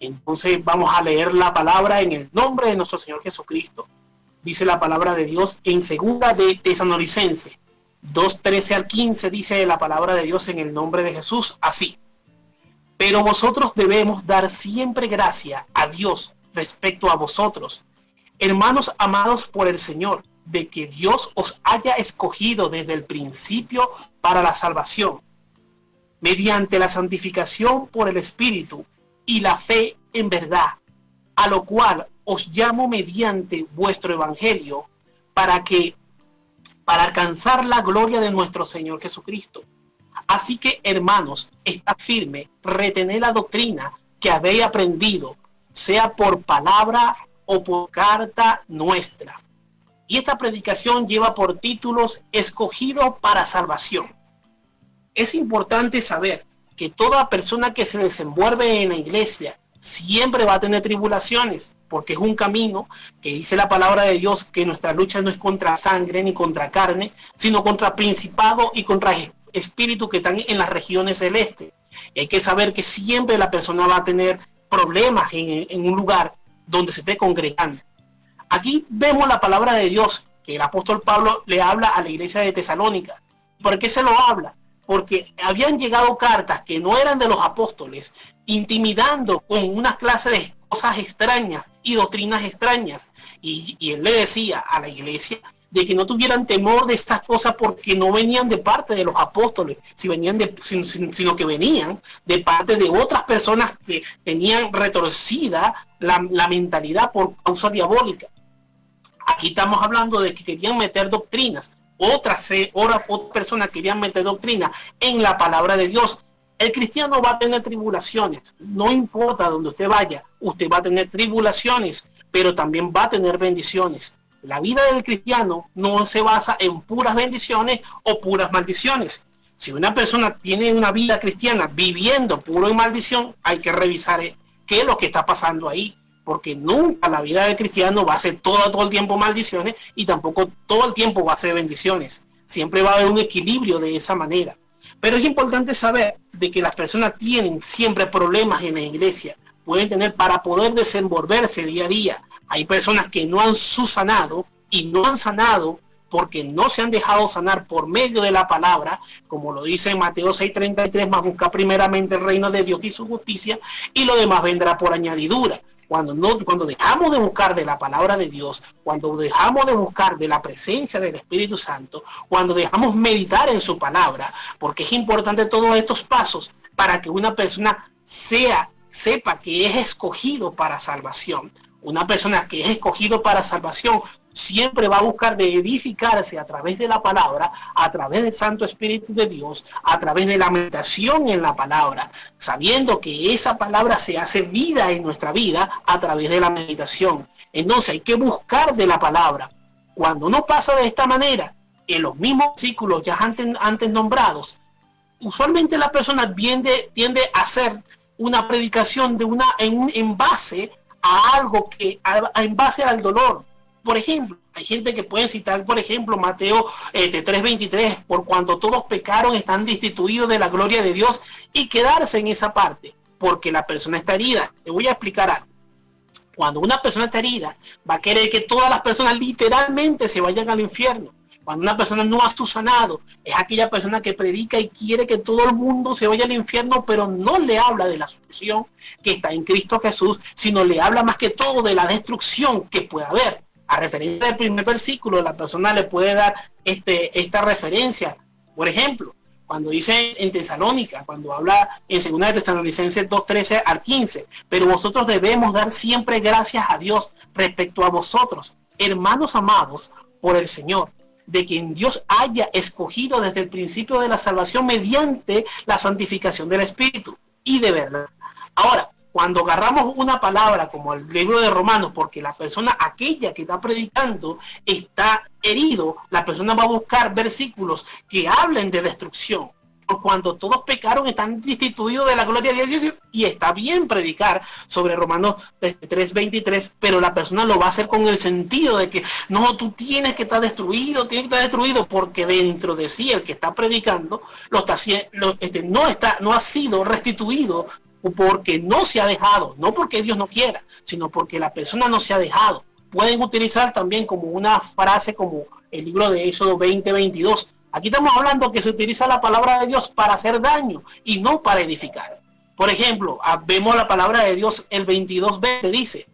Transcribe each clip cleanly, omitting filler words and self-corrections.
Entonces vamos a leer la palabra en el nombre de nuestro Señor Jesucristo. Dice la palabra de Dios en segunda de Tesalonicenses 2:13 al 15, dice la palabra de Dios en el nombre de Jesús así: pero vosotros debemos dar siempre gracia a Dios respecto a vosotros, hermanos amados por el Señor, de que Dios os haya escogido desde el principio para la salvación, mediante la santificación por el Espíritu y la fe en verdad, a lo cual os llamo mediante vuestro evangelio, para alcanzar la gloria de nuestro Señor Jesucristo. Así que, hermanos, estad firme, retened la doctrina que habéis aprendido, sea por palabra o por carta nuestra. Y esta predicación lleva por títulos Escogido para salvación. Es importante saber que toda persona que se desenvuelve en la iglesia siempre va a tener tribulaciones, porque es un camino que dice la palabra de Dios que nuestra lucha no es contra sangre ni contra carne, sino contra principados y contra espíritus que están en las regiones celestes. Y hay que saber que siempre la persona va a tener problemas en un lugar donde se esté congregando. Aquí vemos la palabra de Dios que el apóstol Pablo le habla a la iglesia de Tesalónica. ¿Por qué se lo habla? Porque habían llegado cartas que no eran de los apóstoles, intimidando con una clase de cosas extrañas y doctrinas extrañas. Y él le decía a la iglesia de que no tuvieran temor de estas cosas porque no venían de parte de los apóstoles, sino que venían de parte de otras personas que tenían retorcida la mentalidad por causa diabólica. Aquí estamos hablando de que querían meter doctrinas. Otras personas querían meter doctrina en la palabra de Dios. El cristiano va a tener tribulaciones, no importa donde usted vaya, usted va a tener tribulaciones, pero también va a tener bendiciones. La vida del cristiano no se basa en puras bendiciones o puras maldiciones. Si una persona tiene una vida cristiana viviendo puro en maldición, hay que revisar qué es lo que está pasando ahí. Porque nunca la vida del cristiano va a ser todo el tiempo maldiciones y tampoco todo el tiempo va a ser bendiciones. Siempre va a haber un equilibrio de esa manera. Pero es importante saber de que las personas tienen siempre problemas en la iglesia. Pueden tener para poder desenvolverse día a día. Hay personas que no han sanado y no han sanado porque no se han dejado sanar por medio de la palabra, como lo dice en Mateo 6:33, más busca primeramente el reino de Dios y su justicia, y lo demás vendrá por añadidura. Cuando dejamos de buscar de la palabra de Dios, cuando dejamos de buscar de la presencia del Espíritu Santo, cuando dejamos meditar en su palabra, porque es importante todos estos pasos para que una persona sepa que es escogido para salvación. Una persona que es escogido para salvación siempre va a buscar de edificarse a través de la palabra, a través del Santo Espíritu de Dios, a través de la meditación en la palabra, sabiendo que esa palabra se hace vida en nuestra vida a través de la meditación. Entonces hay que buscar de la palabra. Cuando uno pasa de esta manera, en los mismos versículos ya antes nombrados, usualmente la persona tiende a hacer una predicación en base a algo en base al dolor. Por ejemplo, hay gente que puede citar, por ejemplo, Mateo 3:23, por cuanto todos pecaron, están destituidos de la gloria de Dios, y quedarse en esa parte, porque la persona está herida. Le voy a explicar algo. Cuando una persona está herida, va a querer que todas las personas literalmente se vayan al infierno. Cuando una persona no ha sanado, es aquella persona que predica y quiere que todo el mundo se vaya al infierno, pero no le habla de la solución que está en Cristo Jesús, sino le habla más que todo de la destrucción que puede haber. A referencia del primer versículo, la persona le puede dar esta referencia. Por ejemplo, cuando dice en Tesalónica, cuando habla en 2 de Tesalonicenses 2:13 al 15, pero vosotros debemos dar siempre gracias a Dios respecto a vosotros, hermanos amados por el Señor, de quien Dios haya escogido desde el principio de la salvación mediante la santificación del Espíritu y de verdad. Ahora, cuando agarramos una palabra como el libro de Romanos, porque la persona, aquella que está predicando, está herido, la persona va a buscar versículos que hablen de destrucción. Por cuando todos pecaron, están destituidos de la gloria de Dios, y está bien predicar sobre Romanos 3:23, pero la persona lo va a hacer con el sentido de que no, tú tienes que estar destruido, porque dentro de sí el que está predicando no ha sido restituido porque no se ha dejado, no porque Dios no quiera, sino porque la persona no se ha dejado. Pueden utilizar también como una frase como el libro de Éxodo 20:22. Aquí estamos hablando que se utiliza la palabra de Dios para hacer daño y no para edificar. Por ejemplo, vemos la palabra de Dios, el 22:20 dice: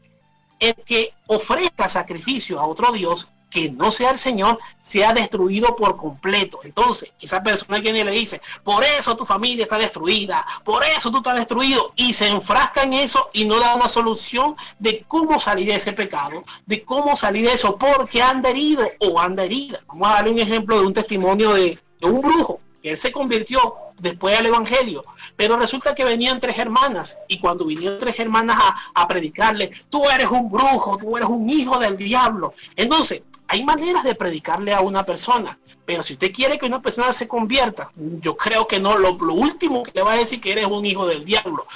el que ofrezca sacrificio a otro Dios que no sea el Señor, sea destruido por completo. Entonces, esa persona que le dice, por eso tu familia está destruida, por eso tú estás destruido, y se enfrasca en eso y no da una solución de cómo salir de ese pecado, de cómo salir de eso, porque anda herido o anda herida. Vamos a darle un ejemplo de un testimonio de un brujo, que él se convirtió después al evangelio, pero resulta que venían 3 hermanas, y cuando vinieron 3 hermanas a predicarle, tú eres un brujo, tú eres un hijo del diablo. Entonces, hay maneras de predicarle a una persona, pero si usted quiere que una persona se convierta, yo creo que no, lo último que le va a decir que eres un hijo del diablo.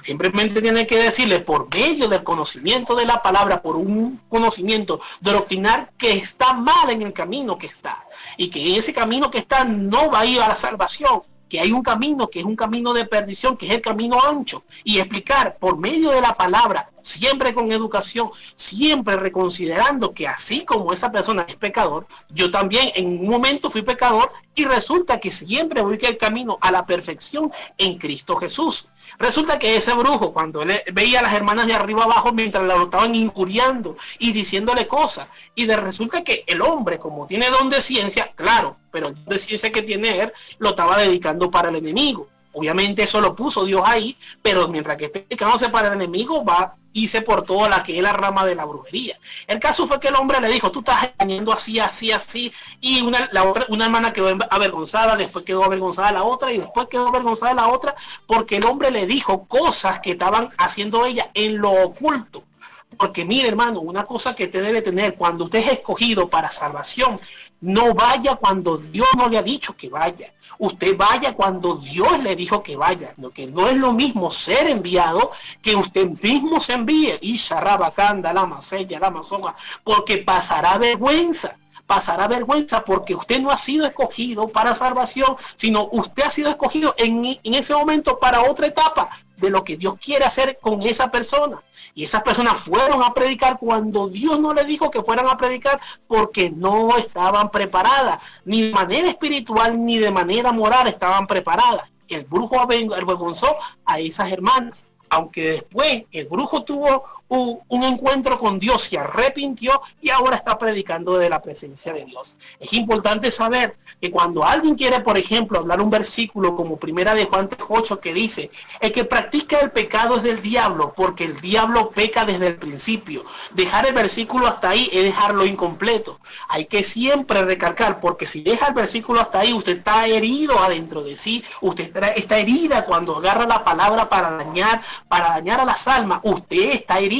Simplemente tiene que decirle por medio del conocimiento de la palabra, por un conocimiento doctrinal, que está mal en el camino que está, y que en ese camino que está no va a ir a la salvación, que hay un camino que es un camino de perdición, que es el camino ancho, y explicar por medio de la palabra, siempre con educación, siempre reconsiderando que así como esa persona es pecador, yo también en un momento fui pecador, y resulta que siempre voy el camino a la perfección en Cristo Jesús. Resulta que ese brujo, cuando él veía a las hermanas de arriba abajo mientras la estaban injuriando y diciéndole cosas, y resulta que el hombre, como tiene don de ciencia, claro, pero el don de ciencia que tiene él lo estaba dedicando para el enemigo. Obviamente eso lo puso Dios ahí, pero mientras que esté dedicándose para el enemigo, va irse por toda la que es la rama de la brujería. El caso fue que el hombre le dijo, tú estás engañando así, así, así, y una hermana quedó avergonzada, después quedó avergonzada la otra, y después quedó avergonzada la otra, porque el hombre le dijo cosas que estaban haciendo ella en lo oculto. Porque mire, hermano, una cosa que te debe tener, cuando usted es escogido para salvación, no vaya cuando Dios no le ha dicho que vaya. Usted vaya cuando Dios le dijo que vaya. Lo que no es lo mismo ser enviado que usted mismo se envíe. Y Sharabacanda, la Masella, la Mazoga, porque pasará vergüenza. Pasará vergüenza porque usted no ha sido escogido para salvación, sino usted ha sido escogido en ese momento para otra etapa de lo que Dios quiere hacer con esa persona. Y esas personas fueron a predicar cuando Dios no les dijo que fueran a predicar, porque no estaban preparadas, ni de manera espiritual ni de manera moral estaban preparadas. El brujo avergonzó a esas hermanas, aunque después el brujo tuvo un encuentro con Dios, se arrepintió y ahora está predicando de la presencia de Dios. Es importante saber que cuando alguien quiere, por ejemplo, hablar un versículo como Primera de Juan 3:8, que dice, el que practica el pecado es del diablo, porque el diablo peca desde el principio. Dejar el versículo hasta ahí es dejarlo incompleto. Hay que siempre recalcar, porque si deja el versículo hasta ahí, usted está herido adentro de sí, usted está herida cuando agarra la palabra para dañar a las almas, usted está herido.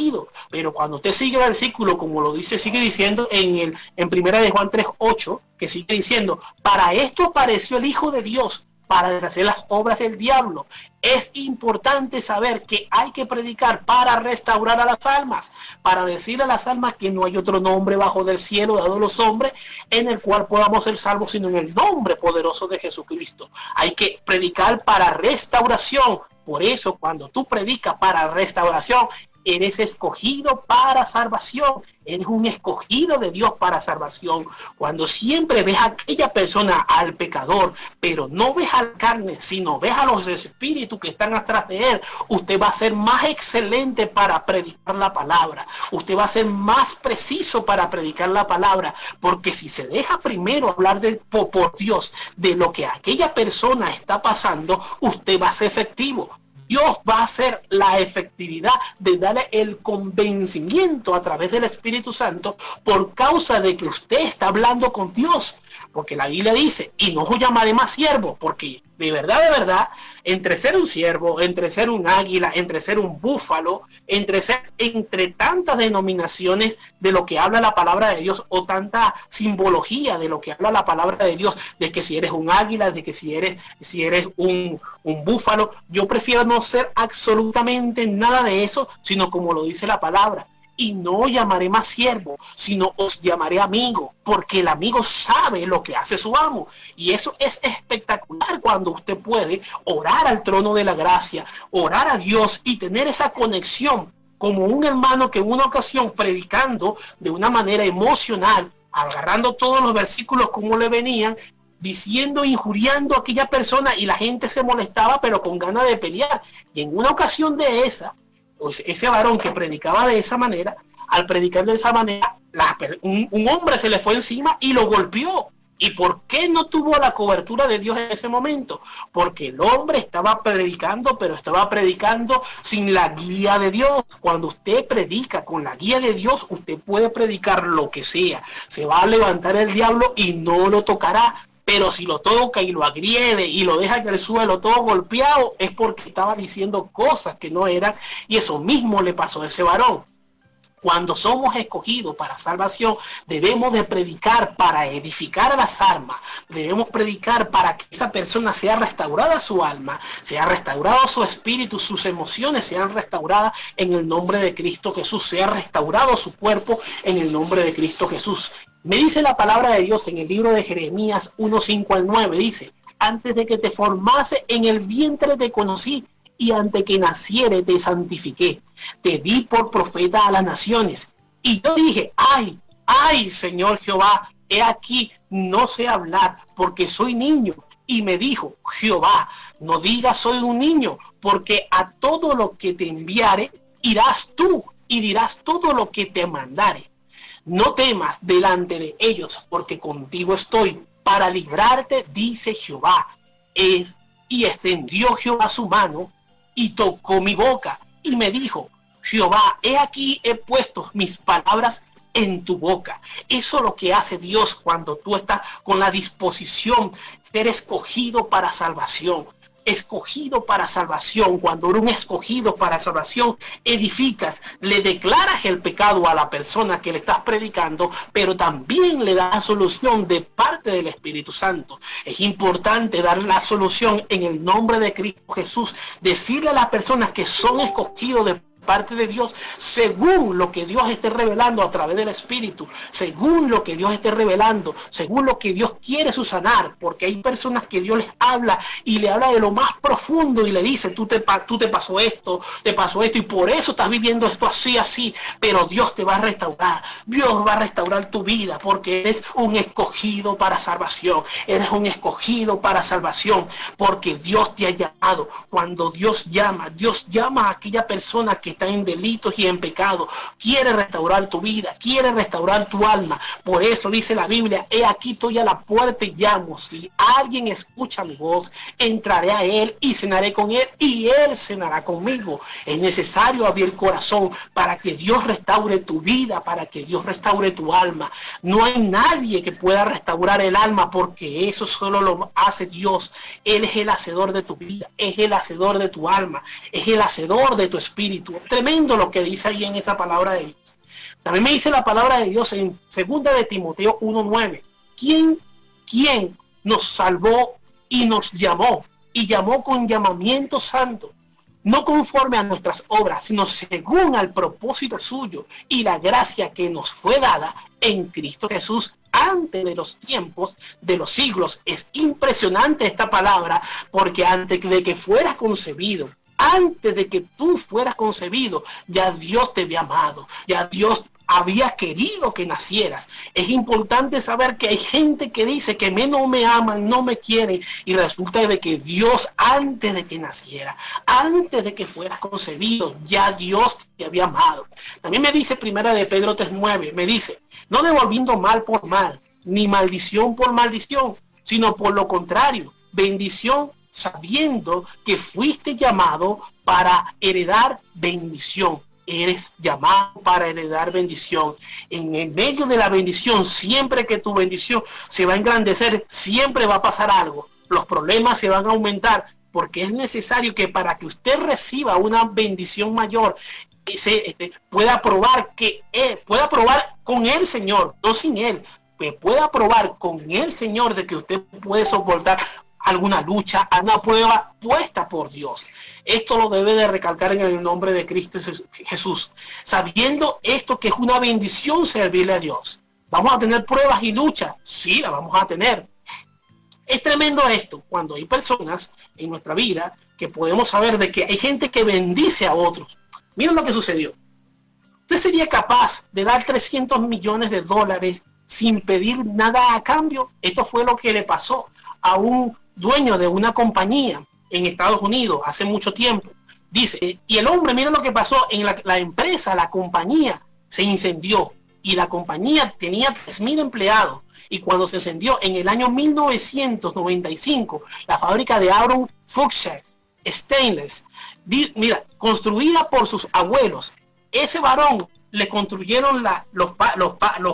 Pero cuando usted sigue el versículo, como lo dice, sigue diciendo en Primera de Juan 3:8, que sigue diciendo, para esto apareció el Hijo de Dios, para deshacer las obras del diablo. Es importante saber que hay que predicar para restaurar a las almas, para decir a las almas que no hay otro nombre bajo del cielo dado a los hombres en el cual podamos ser salvos, sino en el nombre poderoso de Jesucristo. Hay que predicar para restauración. Por eso, cuando tú predicas para restauración, eres escogido para salvación, eres un escogido de Dios para salvación. Cuando siempre ves a aquella persona, al pecador, pero no ves a la carne, sino ves a los espíritus que están atrás de él, usted va a ser más excelente para predicar la palabra, usted va a ser más preciso para predicar la palabra, porque si se deja primero hablar por Dios de lo que aquella persona está pasando, usted va a ser efectivo. Dios va a hacer la efectividad de darle el convencimiento a través del Espíritu Santo por causa de que usted está hablando con Dios. Porque la Biblia dice, y no os llamaré más siervo, porque de verdad, entre ser un siervo, entre ser un águila, entre ser un búfalo, entre tantas denominaciones de lo que habla la palabra de Dios, o tanta simbología de lo que habla la palabra de Dios, de que si eres un águila, de que si eres un búfalo, yo prefiero no ser absolutamente nada de eso, sino como lo dice la palabra. y no llamaré más siervo, sino os llamaré amigo, porque el amigo sabe lo que hace su amo. Y eso es espectacular cuando usted puede orar al trono de la gracia, orar a Dios y tener esa conexión como un hermano que en una ocasión, predicando de una manera emocional, agarrando todos los versículos como le venían, diciendo, injuriando a aquella persona, y la gente se molestaba pero con ganas de pelear. Y en una ocasión de esa, pues ese varón que predicaba de esa manera, al predicar de esa manera, un hombre se le fue encima y lo golpeó. ¿Y por qué no tuvo la cobertura de Dios en ese momento? Porque el hombre estaba predicando, pero estaba predicando sin la guía de Dios. Cuando usted predica con la guía de Dios, usted puede predicar lo que sea. Se va a levantar el diablo y no lo tocará. Pero si lo toca y lo agrede y lo deja en el suelo todo golpeado, es porque estaba diciendo cosas que no eran, y eso mismo le pasó a ese varón. Cuando somos escogidos para salvación, debemos de predicar para edificar a las almas, debemos predicar para que esa persona sea restaurada su alma, sea restaurado su espíritu, sus emociones sean restauradas en el nombre de Cristo Jesús, sea restaurado su cuerpo en el nombre de Cristo Jesús. Me dice la palabra de Dios en el libro de Jeremías 1:5-9, dice: antes de que te formase en el vientre te conocí, y antes que naciere te santifiqué, te di por profeta a las naciones. Y yo dije: ay, ay, Señor Jehová, he aquí, no sé hablar, porque soy niño. Y me dijo Jehová: no digas soy un niño, porque a todo lo que te enviare irás tú, y dirás todo lo que te mandare. No temas delante de ellos, porque contigo estoy para librarte, dice Jehová. Y extendió Jehová su mano y tocó mi boca y me dijo: Jehová, he aquí he puesto mis palabras en tu boca. Eso es lo que hace Dios cuando tú estás con la disposición de ser escogido para salvación. Escogido para salvación. Cuando eres un escogido para salvación, edificas, le declaras el pecado a la persona que le estás predicando, pero también le das solución de parte del Espíritu Santo. Es importante dar la solución en el nombre de Cristo Jesús, decirle a las personas que son escogidos de parte de Dios, según lo que Dios esté revelando a través del Espíritu, según lo que Dios esté revelando, según lo que Dios quiere sanar, porque hay personas que Dios les habla y le habla de lo más profundo y le dice: tú te pasó esto, y por eso estás viviendo esto así, así, pero Dios te va a restaurar, Dios va a restaurar tu vida, porque eres un escogido para salvación, eres un escogido para salvación, porque Dios te ha llamado. Cuando Dios llama a aquella persona que está en delitos y en pecado, quiere restaurar tu vida, quiere restaurar tu alma. Por eso dice la Biblia: he aquí estoy a la puerta y llamo. Si alguien escucha mi voz, entraré a él y cenaré con él y él cenará conmigo. Es necesario abrir el corazón para que Dios restaure tu vida, para que Dios restaure tu alma. No hay nadie que pueda restaurar el alma, porque eso solo lo hace Dios. Él es el hacedor de tu vida, es el hacedor de tu alma, es el hacedor de tu espíritu. Tremendo lo que dice ahí en esa palabra de Dios. También me dice la palabra de Dios en 2 de Timoteo 1:9. ¿Quién nos salvó y nos llamó? Y llamó con llamamiento santo, no conforme a nuestras obras, sino según al propósito suyo y la gracia que nos fue dada en Cristo Jesús antes de los tiempos de los siglos. Es impresionante esta palabra, porque antes de que fueras concebido, antes de que tú fueras concebido, ya Dios te había amado, ya Dios había querido que nacieras. Es importante saber que hay gente que dice que no me aman, no me quieren, y resulta de que Dios, antes de que naciera, antes de que fueras concebido, ya Dios te había amado. También me dice 1 de Pedro 3:9, me dice: no devolviendo mal por mal, ni maldición por maldición, sino por lo contrario, bendición, sabiendo que fuiste llamado para heredar bendición. Eres llamado para heredar bendición. En el medio de la bendición, siempre que tu bendición se va a engrandecer, siempre va a pasar algo. Los problemas se van a aumentar, porque es necesario que para que usted reciba una bendición mayor, pueda probar con el Señor, no sin él, que pueda probar con el Señor de que usted puede soportar alguna lucha, alguna prueba puesta por Dios. Esto lo debe de recalcar en el nombre de Cristo Jesús, sabiendo esto que es una bendición servirle a Dios. ¿Vamos a tener pruebas y luchas? Sí, las vamos a tener. Es tremendo esto, cuando hay personas en nuestra vida que podemos saber de que hay gente que bendice a otros. Miren lo que sucedió. ¿Usted sería capaz de dar 300 millones de dólares sin pedir nada a cambio? Esto fue lo que le pasó a un dueño de una compañía en Estados Unidos hace mucho tiempo. Dice, y el hombre, miren lo que pasó en la empresa, la compañía se incendió y la compañía tenía 3,000 empleados. Y cuando se incendió en el año 1995, la fábrica de Aaron Fuchs Stainless, mira, construida por sus abuelos, ese varón le construyeron los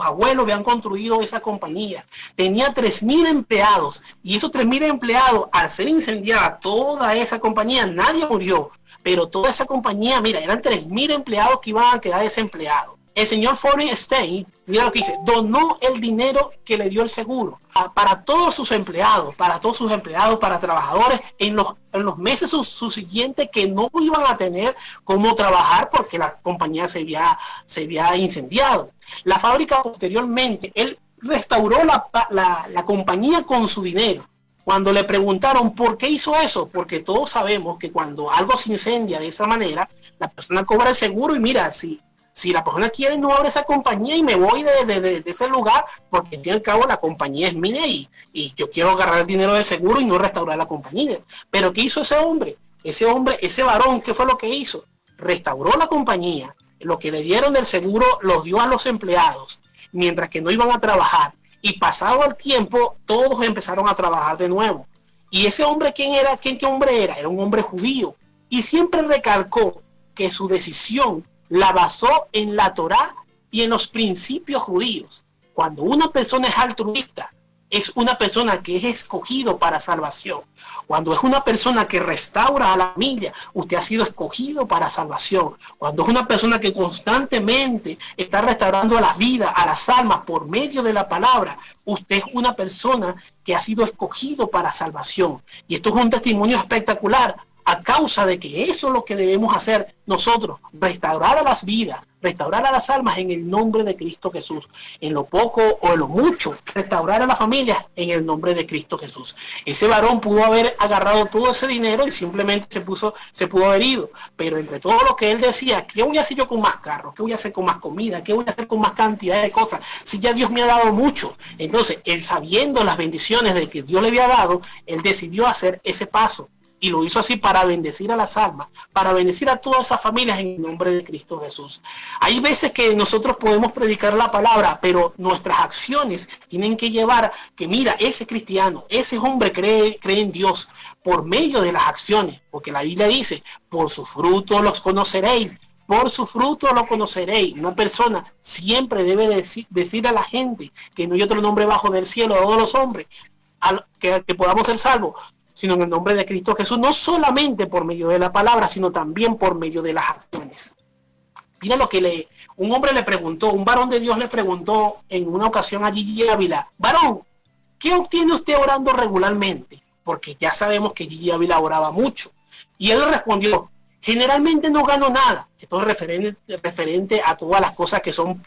abuelos habían construido esa compañía. Tenía 3,000 empleados y esos 3,000 empleados, al ser incendiada toda esa compañía, nadie murió, pero toda esa compañía, mira, eran 3,000 empleados que iban a quedar desempleados. El señor Foreign State, mira lo que dice, donó el dinero que le dio el seguro para todos sus empleados, para trabajadores en los meses subsiguientes que no iban a tener cómo trabajar porque la compañía se había incendiado. La fábrica posteriormente, él restauró la compañía con su dinero. Cuando le preguntaron por qué hizo eso, porque todos sabemos que cuando algo se incendia de esa manera, la persona cobra el seguro y mira, si la persona quiere, no abre esa compañía y me voy de ese lugar, porque al fin y al cabo la compañía es mía y yo quiero agarrar el dinero del seguro y no restaurar la compañía. Pero ¿qué hizo ese hombre? Ese varón, ¿qué fue lo que hizo? Restauró la compañía, lo que le dieron del seguro los dio a los empleados, mientras que no iban a trabajar. Y pasado el tiempo, todos empezaron a trabajar de nuevo. Y ese hombre, ¿quién era? ¿Qué hombre era? Era un hombre judío. Y siempre recalcó que su decisión la basó en la Torá y en los principios judíos. Cuando una persona es altruista, es una persona que es escogido para salvación. Cuando es una persona que restaura a la familia, usted ha sido escogido para salvación. Cuando es una persona que constantemente está restaurando a las vidas, a las almas por medio de la palabra, usted es una persona que ha sido escogido para salvación. Y esto es un testimonio espectacular, a causa de que eso es lo que debemos hacer nosotros, restaurar a las vidas, restaurar a las almas en el nombre de Cristo Jesús, en lo poco o en lo mucho, restaurar a las familias en el nombre de Cristo Jesús. Ese varón pudo haber agarrado todo ese dinero y simplemente se pudo haber ido, pero entre todo lo que él decía, ¿qué voy a hacer yo con más carros? ¿Qué voy a hacer con más comida? ¿Qué voy a hacer con más cantidad de cosas? Si ya Dios me ha dado mucho. Entonces, él, sabiendo las bendiciones de que Dios le había dado, él decidió hacer ese paso. Y lo hizo así para bendecir a las almas, para bendecir a todas esas familias en el nombre de Cristo Jesús. Hay veces que nosotros podemos predicar la palabra, pero nuestras acciones tienen que llevar que, mira, ese cristiano, ese hombre cree en Dios por medio de las acciones, porque la Biblia dice, por sus frutos los conoceréis. Por su fruto lo conoceréis. Una persona siempre debe decir a la gente que no hay otro nombre bajo del cielo a todos los hombres que podamos ser salvos, sino en el nombre de Cristo Jesús, no solamente por medio de la palabra, sino también por medio de las acciones. Mira lo que un hombre le preguntó, un varón de Dios le preguntó en una ocasión a Gigi Ávila, varón, ¿qué obtiene usted orando regularmente? Porque ya sabemos que Gigi Ávila oraba mucho. Y él respondió, generalmente no gano nada. Esto es referente a todas las cosas que son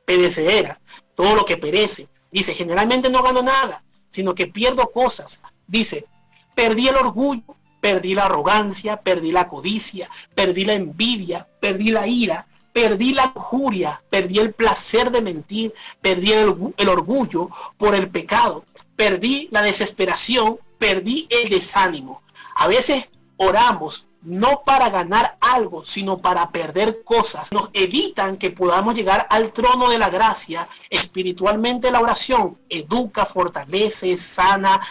perecederas, todo lo que perece. Dice, generalmente no gano nada, sino que pierdo cosas. Dice, perdí el orgullo, perdí la arrogancia, perdí la codicia, perdí la envidia, perdí la ira, perdí la lujuria, perdí el placer de mentir, perdí el orgullo por el pecado, perdí la desesperación, perdí el desánimo. A veces oramos no para ganar algo, sino para perder cosas. Nos evitan que podamos llegar al trono de la gracia. Espiritualmente la oración educa, fortalece, sana.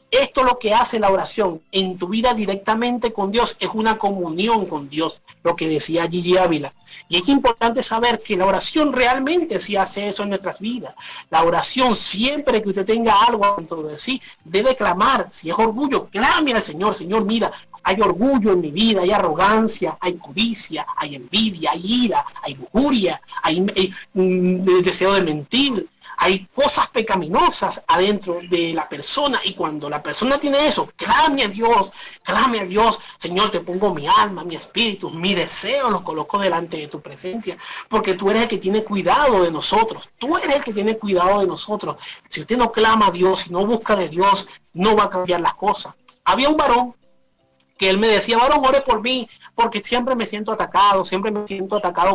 Esto es lo que hace la oración en tu vida directamente con Dios, es una comunión con Dios, lo que decía Gigi Ávila. Y es importante saber que la oración realmente sí hace eso en nuestras vidas. La oración, siempre que usted tenga algo dentro de sí, debe clamar. Si es orgullo, clame al Señor. Señor, mira, hay orgullo en mi vida, hay arrogancia, hay codicia, hay envidia, hay ira, hay lujuria, hay deseo de mentir. hay cosas pecaminosas adentro de la persona, y cuando la persona tiene eso, clame a Dios, Señor, te pongo mi alma, mi espíritu, mi deseo, los coloco delante de tu presencia, porque tú eres el que tiene cuidado de nosotros, tú eres el que tiene cuidado de nosotros. Si usted no clama a Dios, si no busca de Dios, no va a cambiar las cosas. Había un varón que él me decía, varón, ore por mí, porque siempre me siento atacado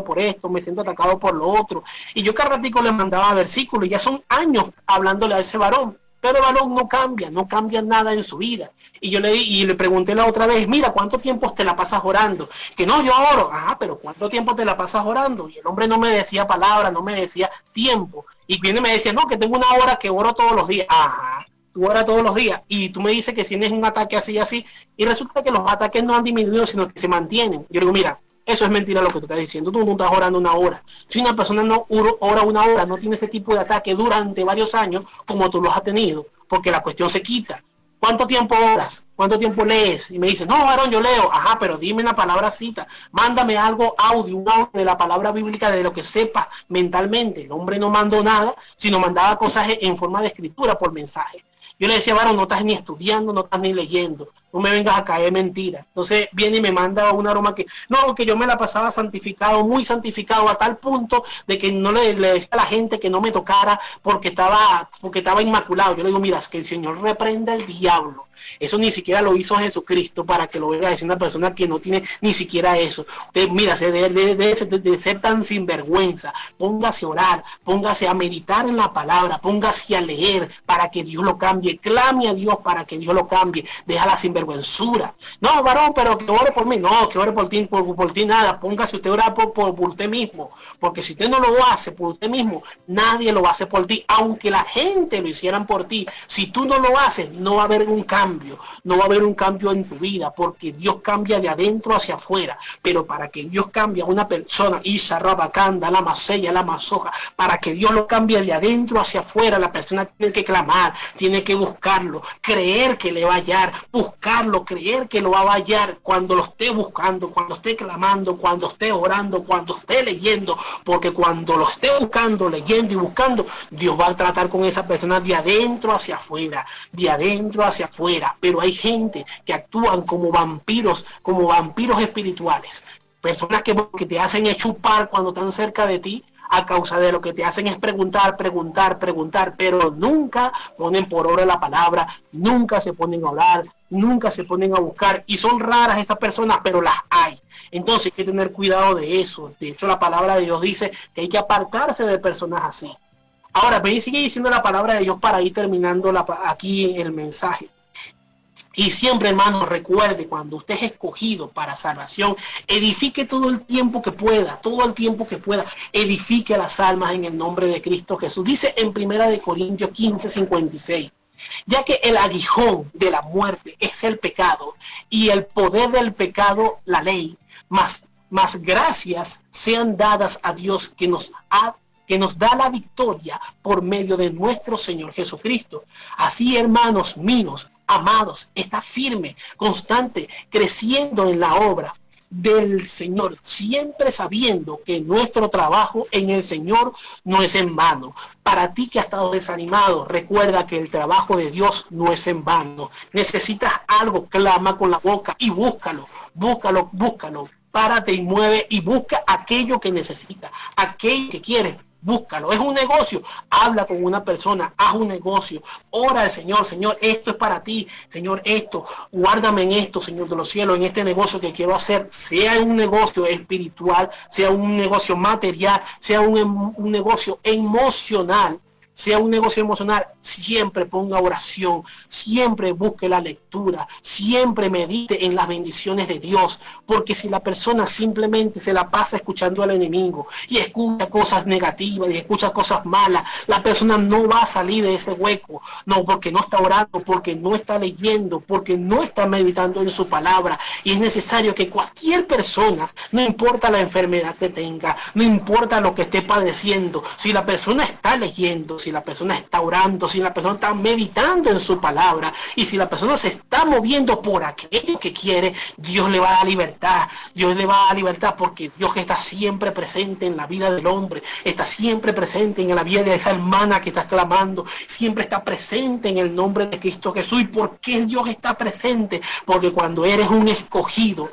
por esto, me siento atacado por lo otro. Y yo cada ratico le mandaba versículos, y ya son años hablándole a ese varón, pero el varón no cambia nada en su vida. Y yo le pregunté la otra vez, mira, ¿cuánto tiempo te la pasas orando? Que no, yo oro. Ajá, pero ¿cuánto tiempo te la pasas orando? Y el hombre no me decía palabra, no me decía tiempo. Y viene y me decía, no, que tengo una hora que oro todos los días. Ajá. Tú oras todos los días y tú me dices que tienes un ataque así y así, y resulta que los ataques no han disminuido, sino que se mantienen. Yo digo, mira, eso es mentira lo que tú estás diciendo, tú no estás orando una hora. Si una persona no ora una hora, no tiene ese tipo de ataque durante varios años como tú los has tenido, porque la cuestión se quita. ¿Cuánto tiempo oras? ¿Cuánto tiempo lees? Y me dice, no, varón, yo leo. Ajá, pero dime la palabra cita. Mándame algo, un audio de la palabra bíblica, de lo que sepas mentalmente. El hombre no mandó nada, sino mandaba cosas en forma de escritura por mensaje. Yo le decía, varón, no estás ni estudiando, no estás ni leyendo, no me vengas a caer mentira. Entonces viene y me manda una aroma que, no, que yo me la pasaba santificado, muy santificado, a tal punto de que no le decía a la gente que no me tocara porque estaba inmaculado. Yo le digo, mira, que el Señor reprenda al diablo. Eso ni siquiera lo hizo Jesucristo para que lo venga a decir una persona que no tiene ni siquiera eso. Usted, mira, de ser tan sinvergüenza, póngase a orar, póngase a meditar en la palabra, póngase a leer para que Dios lo cambie, clame a Dios para que Dios lo cambie, deja la sinvergüenzura. No, varón, pero que ore por mí, no, que ore por ti nada, póngase usted a orar por usted mismo, porque si usted no lo hace por usted mismo, nadie lo va a hacer por ti, aunque la gente lo hicieran por ti. Si tú no lo haces, no va a haber un cambio. No va a haber un cambio en tu vida, porque Dios cambia de adentro hacia afuera. Pero para que Dios cambie a una persona, Isa, Rabacanda, la Masella, la Masoja, para que Dios lo cambie de adentro hacia afuera, la persona tiene que clamar, tiene que buscarlo, creer que le va a hallar, buscarlo, creer que lo va a hallar cuando lo esté buscando, cuando esté clamando, cuando esté orando, cuando esté leyendo, porque cuando lo esté buscando, leyendo y buscando, Dios va a tratar con esa persona de adentro hacia afuera, de adentro hacia afuera. Pero hay gente que actúan como vampiros espirituales, personas que te hacen chupar cuando están cerca de ti, a causa de lo que te hacen es preguntar, pero nunca ponen por obra la palabra, nunca se ponen a orar, nunca se ponen a buscar, y son raras esas personas, pero las hay. Entonces hay que tener cuidado de eso. De hecho, la palabra de Dios dice que hay que apartarse de personas así. Ahora, me sigue diciendo la palabra de Dios para ir terminando aquí el mensaje. Y siempre, hermano, recuerde, cuando usted es escogido para salvación, edifique todo el tiempo que pueda, edifique a las almas en el nombre de Cristo Jesús. Dice en 1 Corintios 15:56, ya que el aguijón de la muerte es el pecado, y el poder del pecado la ley, más gracias sean dadas a Dios que nos da la victoria por medio de nuestro Señor Jesucristo. Así, hermanos míos, amados, está firme, constante, creciendo en la obra del Señor, siempre sabiendo que nuestro trabajo en el Señor no es en vano. Para ti que has estado desanimado, recuerda que el trabajo de Dios no es en vano. Necesitas algo, clama con la boca y búscalo. Párate y mueve y busca aquello que necesitas, aquello que quieres. Búscalo, es un negocio, habla con una persona, haz un negocio, ora al Señor, Señor, esto es para ti, Señor, esto, guárdame en esto, Señor de los cielos, en este negocio que quiero hacer, sea un negocio espiritual, sea un negocio material, sea un negocio emocional, siempre ponga oración, siempre busque la lectura, siempre medite en las bendiciones de Dios, porque si la persona simplemente se la pasa escuchando al enemigo y escucha cosas negativas y escucha cosas malas, la persona no va a salir de ese hueco, no, porque no está orando, porque no está leyendo, porque no está meditando en su palabra. Y es necesario que cualquier persona, no importa la enfermedad que tenga, no importa lo que esté padeciendo, si la persona está leyendo, si la persona está orando, si la persona está meditando en su palabra y si la persona se está moviendo por aquello que quiere, Dios le va a dar libertad. Dios le va a dar libertad porque Dios está siempre presente en la vida del hombre, está siempre presente en la vida de esa hermana que está clamando, siempre está presente en el nombre de Cristo Jesús. ¿Y por qué Dios está presente? Porque cuando eres un escogido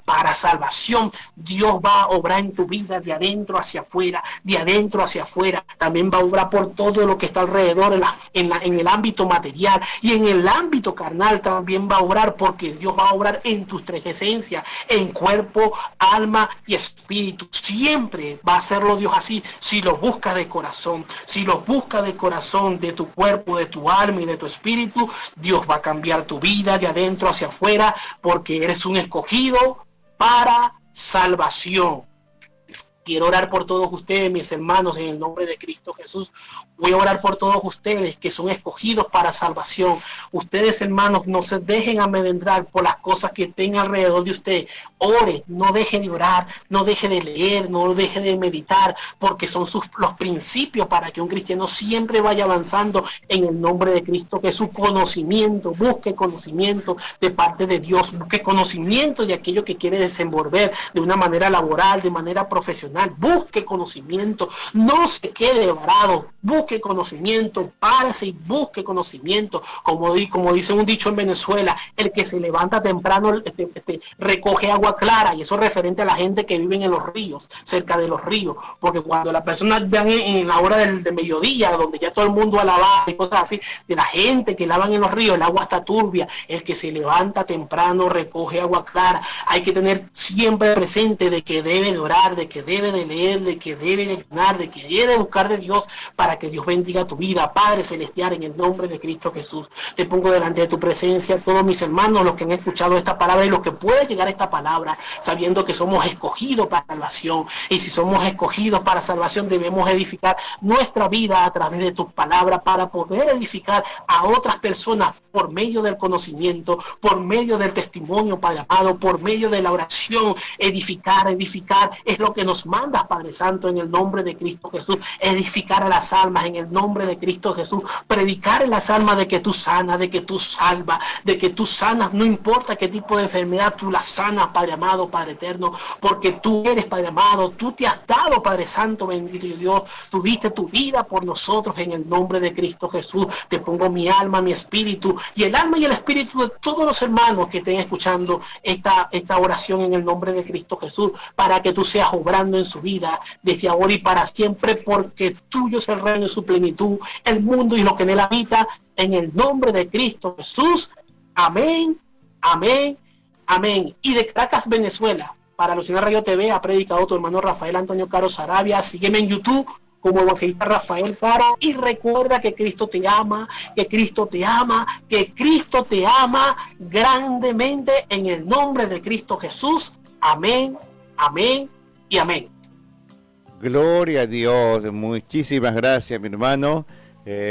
para salvación, Dios va a obrar en tu vida de adentro hacia afuera, de adentro hacia afuera. También va a obrar por todo lo que está alrededor en el ámbito material y en el ámbito carnal también va a obrar, porque Dios va a obrar en tus tres esencias, en cuerpo, alma y espíritu. Siempre va a hacerlo Dios así, si lo buscas de corazón. Si lo buscas de corazón, de tu cuerpo, de tu alma y de tu espíritu, Dios va a cambiar tu vida de adentro hacia afuera, porque eres un escogido para salvación. Quiero orar por todos ustedes, mis hermanos, en el nombre de Cristo Jesús. Voy a orar por todos ustedes que son escogidos para salvación. Ustedes, hermanos, no se dejen amedrentar por las cosas que estén alrededor de ustedes. Ore, no deje de orar, no deje de leer, no deje de meditar, porque son los principios para que un cristiano siempre vaya avanzando en el nombre de Cristo Jesús. Conocimiento, busque conocimiento de parte de Dios, busque conocimiento de aquello que quiere desenvolver de una manera laboral, de manera profesional. Busque conocimiento, no se quede varado, busque conocimiento, párese y busque conocimiento. Como dice un dicho en Venezuela, el que se levanta temprano recoge agua clara, y eso es referente a la gente que vive en los ríos, cerca de los ríos, porque cuando las personas vean en la hora del mediodía, donde ya todo el mundo va a lavar y cosas así, de la gente que lavan en los ríos, el agua está turbia. El que se levanta temprano recoge agua clara. Hay que tener siempre presente de que debe de orar, de que debe de leer, de que debe de ganar, de que debe de buscar de Dios para que Dios bendiga tu vida. Padre celestial, en el nombre de Cristo Jesús, te pongo delante de tu presencia todos mis hermanos, los que han escuchado esta palabra y los que pueden llegar a esta palabra, sabiendo que somos escogidos para salvación. Y si somos escogidos para salvación, debemos edificar nuestra vida a través de tus palabras para poder edificar a otras personas por medio del conocimiento, por medio del testimonio, Padre amado, por medio de la oración. Edificar es lo que nos mandas, Padre Santo, en el nombre de Cristo Jesús. Edificar a las almas en el nombre de Cristo Jesús. Predicar en las almas de que tú sanas, de que tú salvas, de que tú sanas, no importa qué tipo de enfermedad, tú la sanas, Padre amado, Padre eterno, porque tú eres, Padre amado, tú te has dado, Padre Santo, bendito Dios, tú diste tu vida por nosotros en el nombre de Cristo Jesús. Te pongo mi alma, mi espíritu y el alma y el espíritu de todos los hermanos que estén escuchando esta oración en el nombre de Cristo Jesús, para que tú seas obrando en su vida desde ahora y para siempre, porque tuyo es el reino y su plenitud, el mundo y lo que en él habita, en el nombre de Cristo Jesús. Amén, amén, amén. Y de Caracas, Venezuela, para Luciana Radio TV ha predicado tu hermano Rafael Antonio Caro Sarabia. Sígueme en YouTube como evangelista Rafael Caro y recuerda que Cristo te ama, que Cristo te ama, que Cristo te ama grandemente, en el nombre de Cristo Jesús. Amén, amén y amén. Gloria a Dios, muchísimas gracias, mi hermano.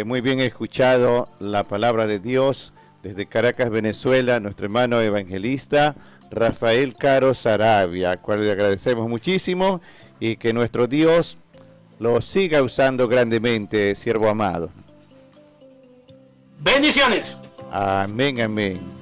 Muy bien escuchado la palabra de Dios desde Caracas, Venezuela, nuestro hermano evangelista Rafael Caro Sarabia, al cual le agradecemos muchísimo y que nuestro Dios lo siga usando grandemente, siervo amado. Bendiciones. Amén, amén.